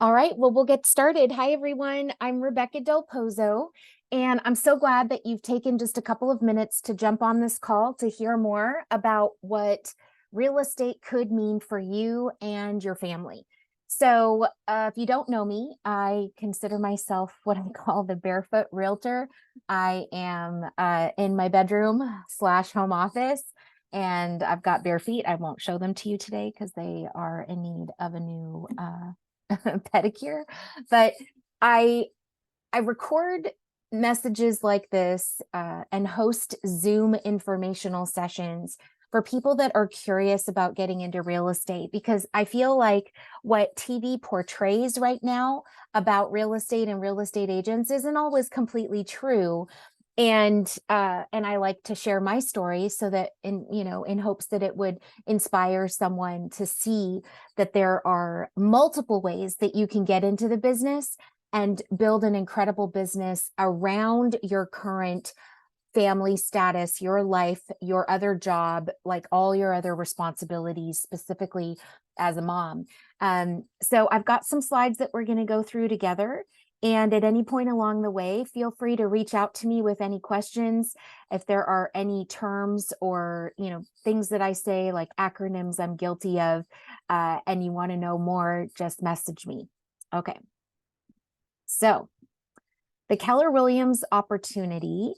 All right, well, we'll get started. Hi, everyone. I'm Rebecca Del Pozo, and I'm so glad that you've taken just a couple of minutes to jump on this call to hear more about what real estate could mean for you and your family. So, if you don't know me, I consider myself what I call the barefoot realtor. I am in my bedroom slash home office, and I've got bare feet. I won't show them to you today because they are in need of a new pedicure. But I I record messages like this and host Zoom informational sessions for people that are curious about getting into real estate, because I feel like what TV portrays right now about real estate and real estate agents isn't always completely true. And I like to share my story so that in hopes that it would inspire someone to see that there are multiple ways that you can get into the business and build an incredible business around your current family status, your life, your other job, like all your other responsibilities, specifically as a mom. So I've got some slides that we're going to go through together. And at any point along the way, feel free to reach out to me with any questions. If there are any terms or, things that I say, like acronyms I'm guilty of, and you want to know more, just message me. Okay. So the Keller Williams opportunity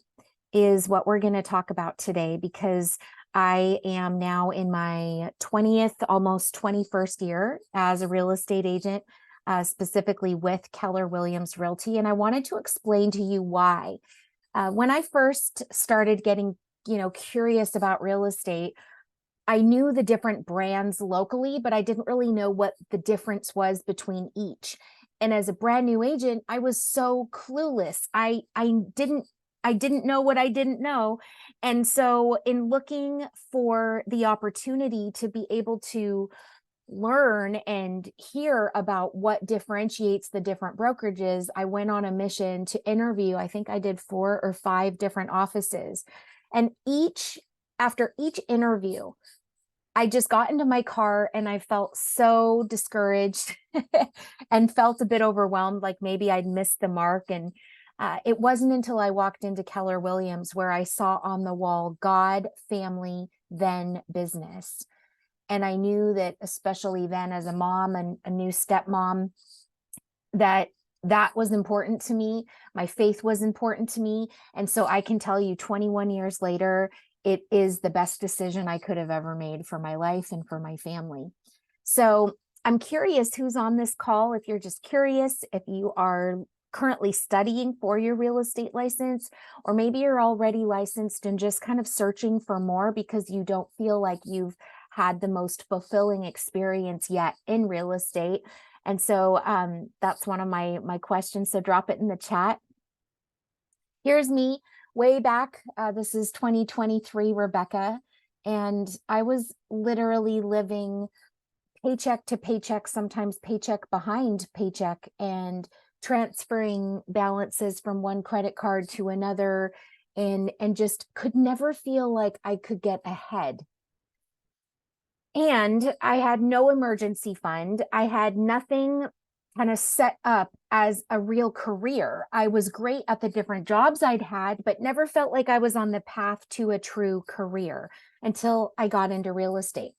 is what we're going to talk about today, because I am now in my 20th, almost 21st year as a real estate agent, specifically with Keller Williams Realty. And I wanted to explain to you why. When I first started getting, curious about real estate, I knew the different brands locally, but I didn't really know what the difference was between each. And as a brand new agent, I was so clueless. I didn't know what I didn't know. And so in looking for the opportunity to be able to learn and hear about what differentiates the different brokerages, I went on a mission to interview. I think I did 4 or 5 different offices. And after each interview, I just got into my car and I felt so discouraged and felt a bit overwhelmed, like maybe I'd missed the mark. And it wasn't until I walked into Keller Williams where I saw on the wall, God, family, then business. And I knew that, especially then as a mom and a new stepmom, that was important to me. My faith was important to me. And so I can tell you 21 years later, it is the best decision I could have ever made for my life and for my family. So I'm curious who's on this call. If you're just curious, if you are currently studying for your real estate license, or maybe you're already licensed and just kind of searching for more because you don't feel like you've had the most fulfilling experience yet in real estate. And so that's one of my questions. So drop it in the chat. Here's me way back. This is 2023 Rebecca. And I was literally living paycheck to paycheck, sometimes paycheck behind paycheck, and transferring balances from one credit card to another, and just could never feel like I could get ahead. And I had no emergency fund. I had nothing kind of set up as a real career. I was great at the different jobs I'd had, but never felt like I was on the path to a true career until I got into real estate.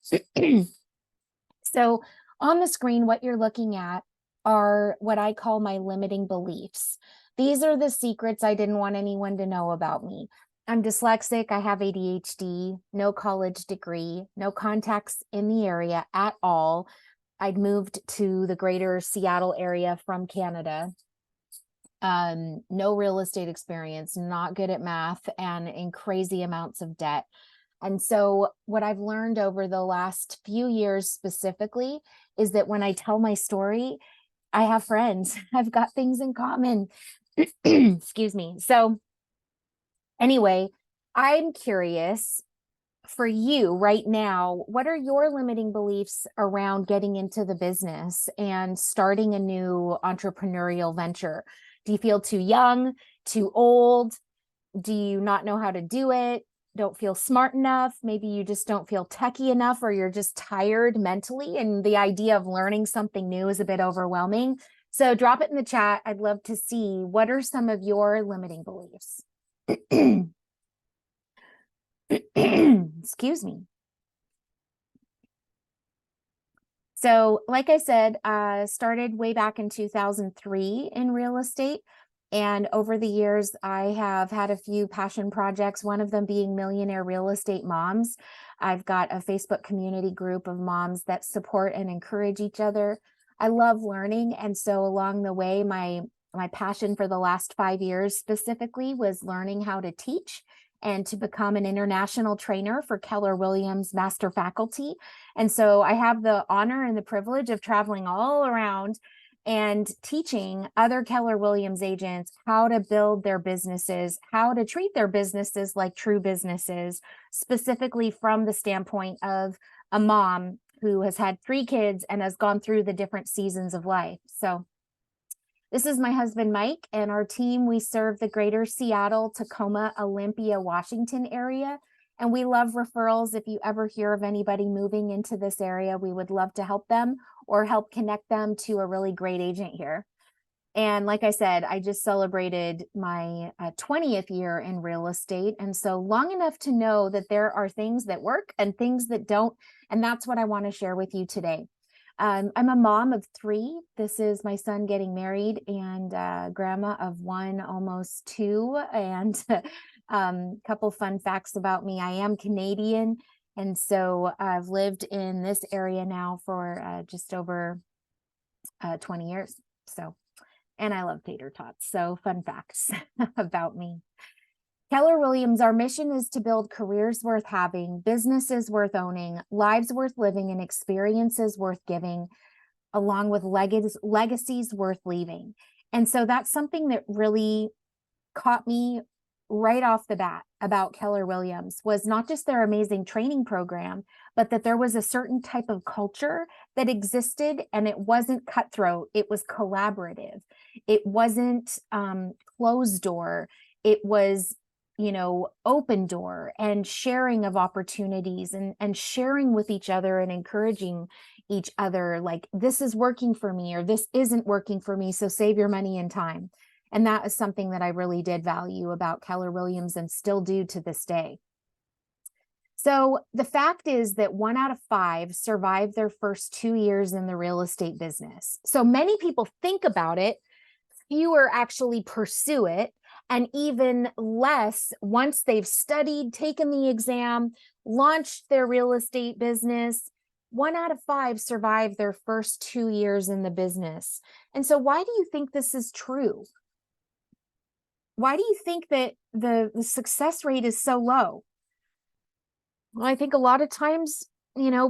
So on the screen, what you're looking at are what I call my limiting beliefs. These are the secrets I didn't want anyone to know about me. I'm dyslexic, I have ADHD, no college degree, no contacts in the area at all. I'd moved to the greater Seattle area from Canada. No real estate experience, not good at math, and in crazy amounts of debt. And so what I've learned over the last few years specifically is that when I tell my story, I have friends. I've got things in common. Excuse me. So anyway, I'm curious for you right now, what are your limiting beliefs around getting into the business and starting a new entrepreneurial venture? Do you feel too young, too old? Do you not know how to do it? Don't feel smart enough? Maybe you just don't feel techie enough, or you're just tired mentally and the idea of learning something new is a bit overwhelming. So drop it in the chat. I'd love to see what are some of your limiting beliefs. Excuse me. So like I said, started way back in 2003 in real estate. And over the years, I have had a few passion projects, one of them being Millionaire Real Estate Moms. I've got a Facebook community group of moms that support and encourage each other. I love learning. And so along the way, my passion for the last 5 years specifically was learning how to teach and to become an international trainer for Keller Williams Master Faculty. And so I have the honor and the privilege of traveling all around and teaching other Keller Williams agents how to build their businesses, how to treat their businesses like true businesses, specifically from the standpoint of a mom who has had 3 kids and has gone through the different seasons of life. So this is my husband, Mike, and our team. We serve the greater Seattle, Tacoma, Olympia, Washington area. And we love referrals. If you ever hear of anybody moving into this area, we would love to help them or help connect them to a really great agent here. And like I said, I just celebrated my 20th year in real estate. And so long enough to know that there are things that work and things that don't. And that's what I want to share with you today. I'm a mom of 3. This is my son getting married and grandma of 1, almost 2. And a couple fun facts about me. I am Canadian. And so I've lived in this area now for just over 20 years. So, and I love tater tots. So fun facts about me. Keller Williams, our mission is to build careers worth having, businesses worth owning, lives worth living, and experiences worth giving, along with legacies worth leaving. And so that's something that really caught me right off the bat about Keller Williams, was not just their amazing training program, but that there was a certain type of culture that existed, and it wasn't cutthroat. It was collaborative. It wasn't closed door. It was, open door and sharing of opportunities and sharing with each other and encouraging each other, like, this is working for me or this isn't working for me, so save your money and time. And that is something that I really did value about Keller Williams and still do to this day. So the fact is that 1 out of 5 survive their first 2 years in the real estate business. So many people think about it, fewer actually pursue it, and even less once they've studied, taken the exam, launched their real estate business. 1 out of 5 survive their first 2 years in the business. And so why do you think this is true? Why do you think that the success rate is so low? Well, I think a lot of times,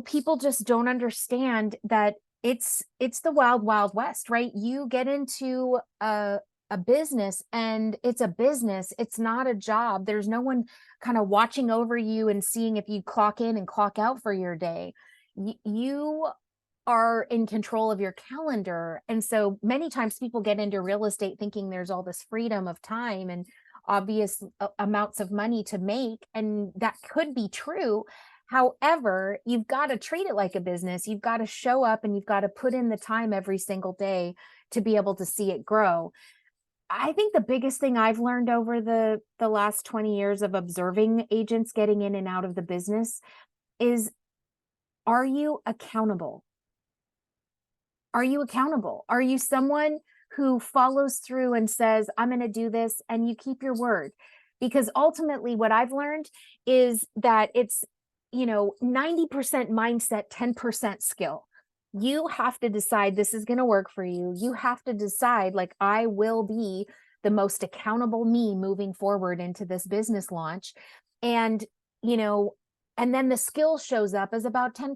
people just don't understand that it's the wild, wild west, right? You get into a business and it's a business. It's not a job. There's no one kind of watching over you and seeing if you clock in and clock out for your day. You are in control of your calendar. And so many times people get into real estate thinking there's all this freedom of time and obvious amounts of money to make. And that could be true. However, you've got to treat it like a business. You've got to show up and you've got to put in the time every single day to be able to see it grow. I think the biggest thing I've learned over the last 20 years of observing agents getting in and out of the business is, are you accountable? Are you accountable? Are you someone who follows through and says, I'm going to do this, and you keep your word? Because ultimately what I've learned is that it's, 90% mindset, 10% skill. You have to decide this is going to work for you. You have to decide, like, I will be the most accountable me moving forward into this business launch. And, and then the skill shows up as about 10%.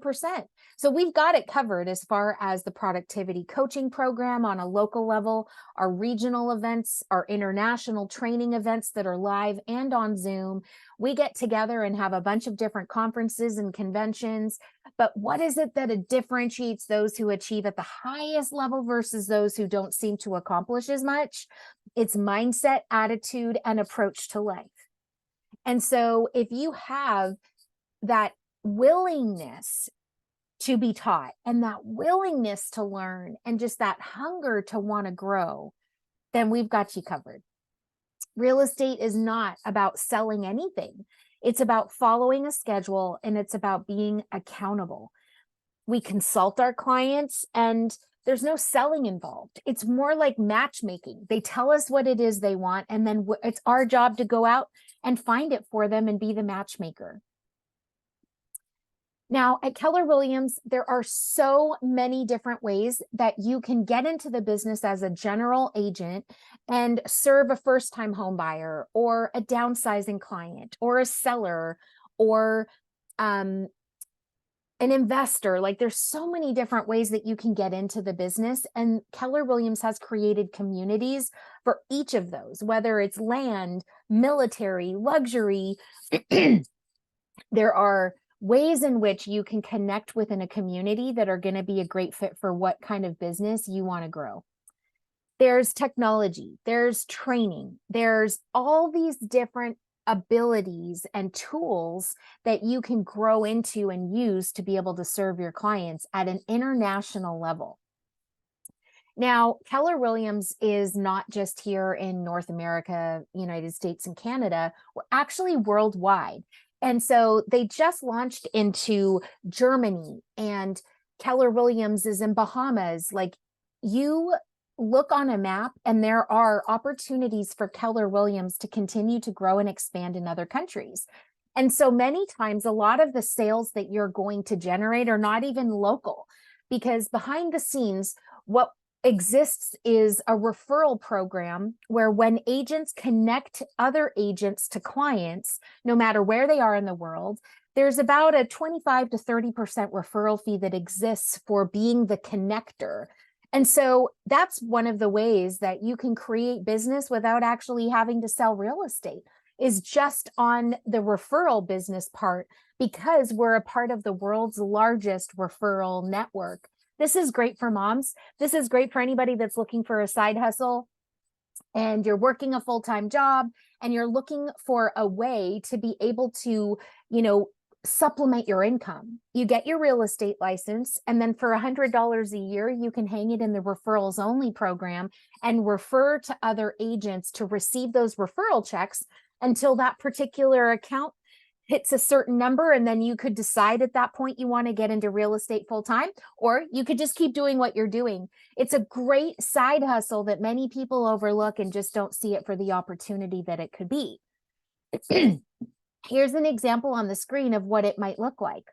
So we've got it covered as far as the productivity coaching program on a local level, our regional events, our international training events that are live and on Zoom. We get together and have a bunch of different conferences and conventions. But what is it that it differentiates those who achieve at the highest level versus those who don't seem to accomplish as much? It's mindset, attitude, and approach to life. And so if you have that willingness to be taught, and that willingness to learn, and just that hunger to want to grow, then we've got you covered. Real estate is not about selling anything. It's about following a schedule, and it's about being accountable. We consult our clients, and there's no selling involved. It's more like matchmaking. They tell us what it is they want, and then it's our job to go out and find it for them and be the matchmaker. Now, at Keller Williams, there are so many different ways that you can get into the business as a general agent and serve a first-time home buyer, or a downsizing client, or a seller, or an investor. Like, there's so many different ways that you can get into the business, and Keller Williams has created communities for each of those, whether it's land, military, luxury. There are ways in which you can connect within a community that are going to be a great fit for what kind of business you want to grow. There's technology, there's training, there's all these different abilities and tools that you can grow into and use to be able to serve your clients at an international level. Now, Keller Williams is not just here in North America, United States, and Canada. We're actually worldwide. And so they just launched into Germany, and Keller Williams is in Bahamas. Like, you look on a map, and there are opportunities for Keller Williams to continue to grow and expand in other countries. And so many times, a lot of the sales that you're going to generate are not even local, because behind the scenes, what exists is a referral program where, when agents connect other agents to clients, no matter where they are in the world, there's about a 25 to 30% referral fee that exists for being the connector. And so that's one of the ways that you can create business without actually having to sell real estate, is just on the referral business part, because we're a part of the world's largest referral network. This is great for moms. This is great for anybody that's looking for a side hustle, and you're working a full-time job, and you're looking for a way to be able to, supplement your income. You get your real estate license, and then for $100 a year, you can hang it in the referrals only program and refer to other agents to receive those referral checks until that particular account hits a certain number. And then you could decide at that point you want to get into real estate full time, or you could just keep doing what you're doing. It's a great side hustle that many people overlook and just don't see it for the opportunity that it could be. Here's an example on the screen of what it might look like.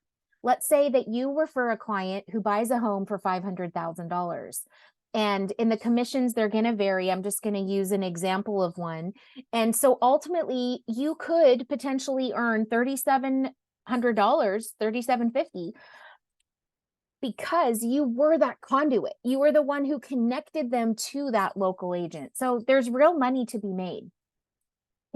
Let's say that you refer a client who buys a home for $500,000. And in the commissions, they're going to vary. I'm just going to use an example of one. And so ultimately, you could potentially earn $3,700, $3,750, because you were that conduit. You were the one who connected them to that local agent. So there's real money to be made.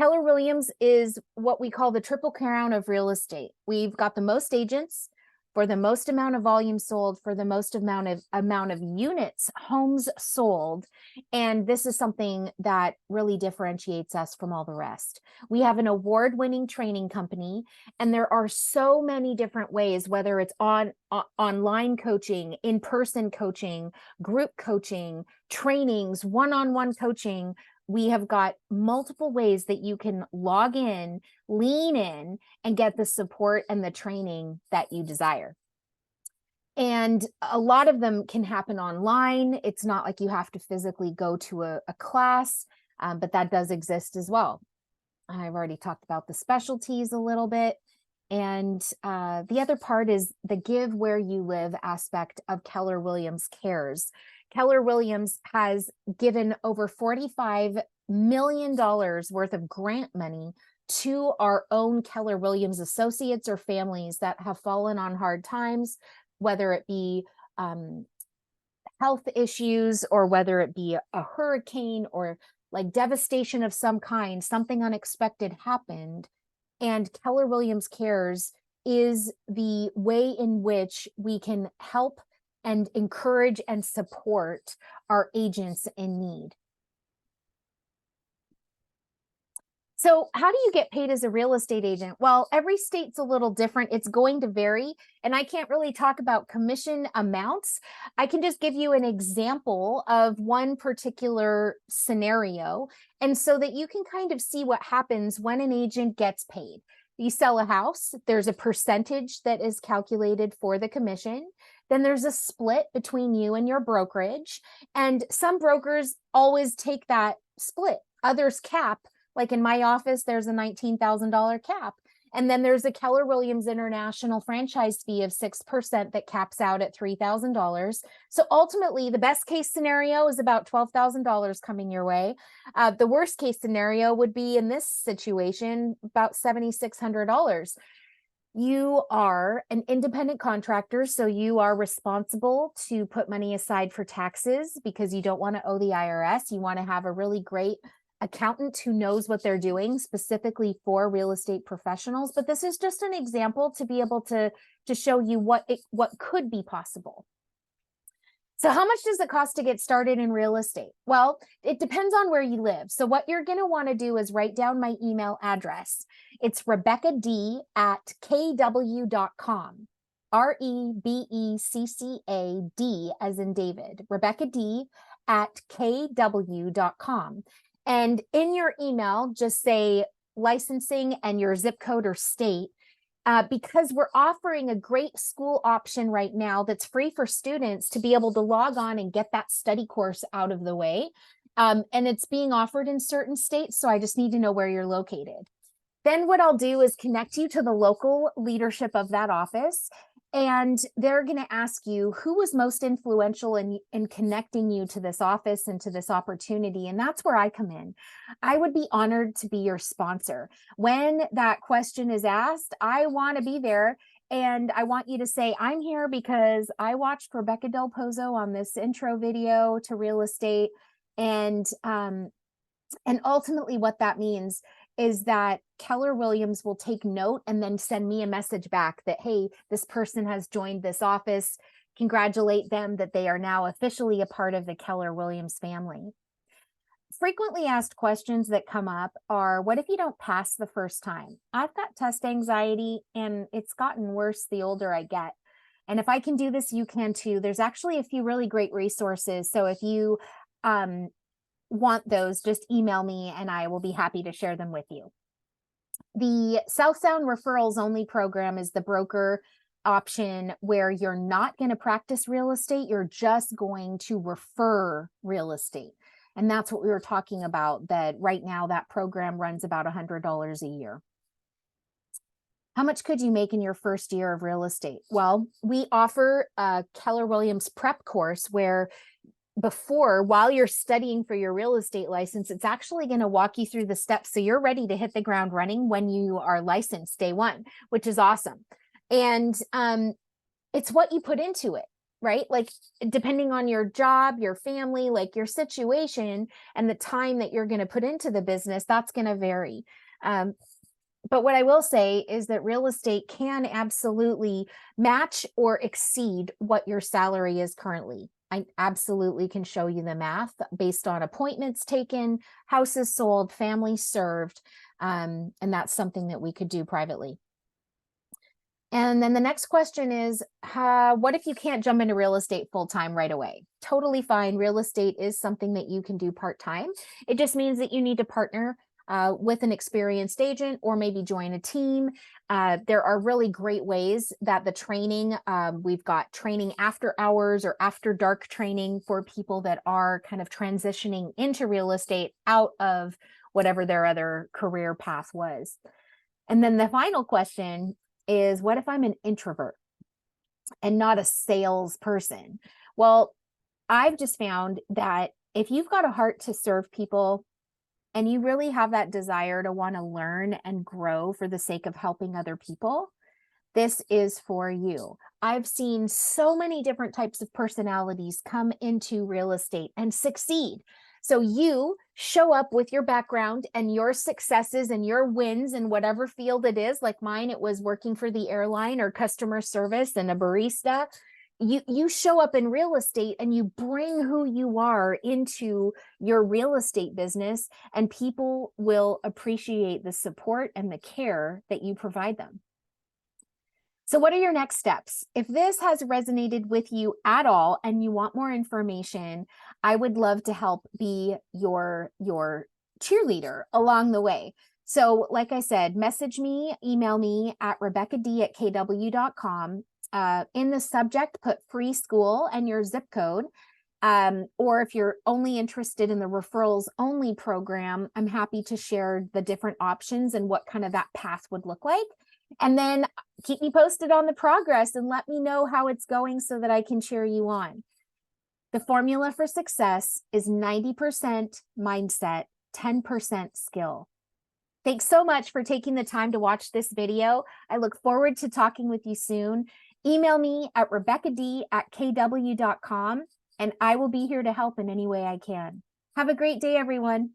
Keller Williams is what we call the triple crown of real estate. We've got the most agents for the most amount of volume sold, for the most amount of units, homes sold. And this is something that really differentiates us from all the rest. We have an award-winning training company, and there are so many different ways, whether it's online coaching, in-person coaching, group coaching, trainings, one-on-one coaching. We have got multiple ways that you can log in, lean in, and get the support and the training that you desire. And a lot of them can happen online. It's not like you have to physically go to a class, but that does exist as well. I've already talked about the specialties a little bit. And the other part is the give where you live aspect of Keller Williams Cares. Keller Williams has given over $45 million worth of grant money to our own Keller Williams associates or families that have fallen on hard times, whether it be health issues, or whether it be a hurricane or like devastation of some kind, something unexpected happened. And Keller Williams Cares is the way in which we can help and encourage and support our agents in need. So, how do you get paid as a real estate agent? Well, every state's a little different. It's going to vary. And I can't really talk about commission amounts. I can just give you an example of one particular scenario. And so that you can kind of see what happens when an agent gets paid. You sell a house, there's a percentage that is calculated for the commission. Then there's a split between you and your brokerage. And some brokers always take that split, others cap. Like in my office, there's a $19,000 cap. And then there's a Keller Williams International franchise fee of 6% that caps out at $3,000. So ultimately, the best case scenario is about $12,000 coming your way. The worst case scenario would be in this situation, about $7,600. You are an independent contractor, so you are responsible to put money aside for taxes because you don't want to owe the IRS. You want to have a really great accountant who knows what they're doing specifically for real estate professionals. But this is just an example to be able to show you what could be possible. So how much does it cost to get started in real estate? Well, it depends on where you live. So what you're going to want to do is write down my email address. It's RebeccaD@kw.com. REBECCAD as in David. RebeccaD@kw.com. And in your email, just say licensing and your zip code or state, because we're offering a great school option right now that's free for students to be able to log on and get that study course out of the way. And it's being offered in certain states, so I just need to know where you're located. Then what I'll do is connect you to the local leadership of that office. And they're going to ask you who was most influential in connecting you to this office and to this opportunity. And that's where I come in. I would be honored to be your sponsor. When that question is asked, I want to be there. And I want you to say, I'm here because I watched Rebecca Del Pozo on this intro video to real estate. And ultimately what that means is that Keller Williams will take note and then send me a message back that, hey, this person has joined this office. Congratulate them that they are now officially a part of the Keller Williams family. Frequently asked questions that come up are, what if you don't pass the first time? I've got test anxiety and it's gotten worse the older I get. And if I can do this, you can too. There's actually a few really great resources. So if you want those, just email me and I will be happy to share them with you. The South Sound Referrals Only program is the broker option where you're not going to practice real estate. You're just going to refer real estate. And that's what we were talking about, that right now that program runs about $100 a year. How much could you make in your first year of real estate? Well, we offer a Keller Williams prep course where while you're studying for your real estate license, it's actually going to walk you through the steps so you're ready to hit the ground running when you are licensed day one, which is awesome. And it's what you put into it, right? Like depending on your job, your family, like your situation and the time that you're going to put into the business, that's going to vary. But what I will say is that real estate can absolutely match or exceed what your salary is currently. I absolutely can show you the math based on appointments taken, houses sold, families served, and that's something that we could do privately. And then the next question is, what if you can't jump into real estate full-time right away? Totally fine. Real estate is something that you can do part-time. It just means that you need to partner with an experienced agent or maybe join a team. There are really great ways that the training, we've got training after hours or after dark training for people that are kind of transitioning into real estate out of whatever their other career path was. And then the final question is, what if I'm an introvert and not a salesperson? Well, I've just found that if you've got a heart to serve people, and you really have that desire to want to learn and grow for the sake of helping other people, this is for you. I've seen so many different types of personalities come into real estate and succeed. So you show up with your background and your successes and your wins in whatever field it is. Like mine, it was working for the airline or customer service and a barista. you show up in real estate and you bring who you are into your real estate business, and people will appreciate the support and the care that you provide them. So what are your next steps? If this has resonated with you at all and you want more information, I would love to help be your cheerleader along the way. So like I said, message me, email me at rebeccad@kw.com. In the subject, put free school and your zip code. Or if you're only interested in the referrals only program, I'm happy to share the different options and what kind of that path would look like. And then keep me posted on the progress and let me know how it's going so that I can cheer you on. The formula for success is 90% mindset, 10% skill. Thanks so much for taking the time to watch this video. I look forward to talking with you soon. Email me at rebeccad@kw.com, and I will be here to help in any way I can. Have a great day, everyone.